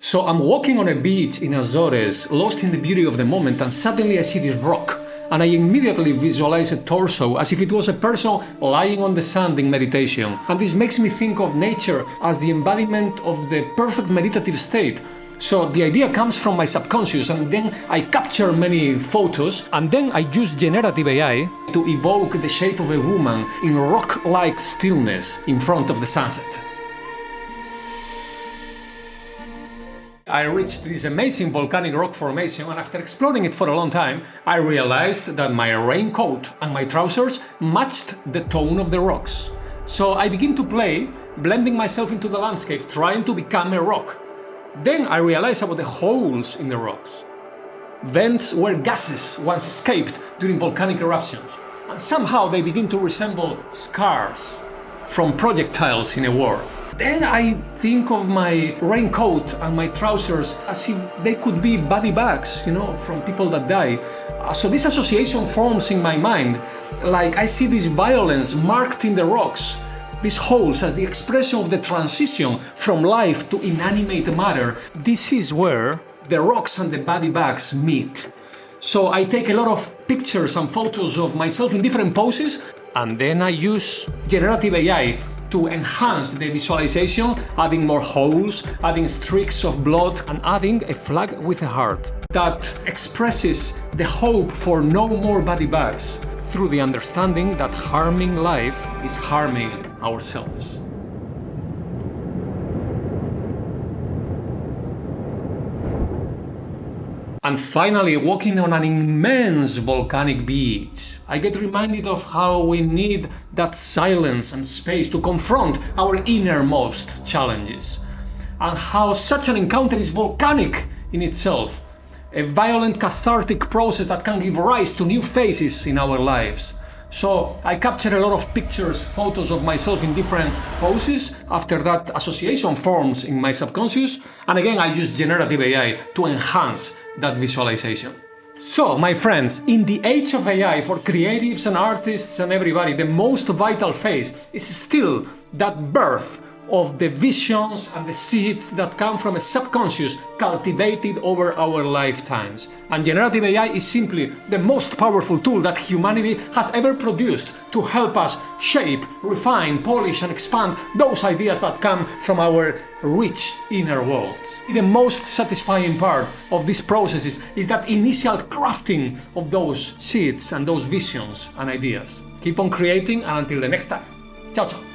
So I'm walking on a beach in Azores, lost in the beauty of the moment, and suddenly I see this rock. And I immediately visualize a torso as if it was a person lying on the sand in meditation. And this makes me think of nature as the embodiment of the perfect meditative state. So the idea comes from my subconscious, and then I capture many photos, and then I use generative AI to evoke the shape of a woman in rock-like stillness in front of the sunset. I reached this amazing volcanic rock formation, and after exploring it for a long time, I realized that my raincoat and my trousers matched the tone of the rocks. So I began to play, blending myself into the landscape, trying to become a rock. Then I realized about the holes in the rocks. Vents where gases once escaped during volcanic eruptions, and somehow they begin to resemble scars from projectiles in a war. Then I think of my raincoat and my trousers as if they could be body bags, from people that die. So this association forms in my mind, like I see this violence marked in the rocks, these holes as the expression of the transition from life to inanimate matter. This is where the rocks and the body bags meet. So I take a lot of pictures and photos of myself in different poses, and then I use generative AI to enhance the visualization, adding more holes, adding streaks of blood, and adding a flag with a heart that expresses the hope for no more body bags through the understanding that harming life is harming ourselves. And finally, walking on an immense volcanic beach, I get reminded of how we need that silence and space to confront our innermost challenges, and how such an encounter is volcanic in itself, a violent cathartic process that can give rise to new phases in our lives. So I capture a lot of pictures, photos of myself in different poses. After that, association forms in my subconscious, and again I use generative AI to enhance that visualization. So, my friends, in the age of AI, for creatives and artists and everybody, the most vital phase is still that birth of the visions and the seeds that come from a subconscious cultivated over our lifetimes. And generative AI is simply the most powerful tool that humanity has ever produced to help us shape, refine, polish, and expand those ideas that come from our rich inner worlds. The most satisfying part of these processes is that initial crafting of those seeds and those visions and ideas. Keep on creating, and until the next time. Ciao, ciao.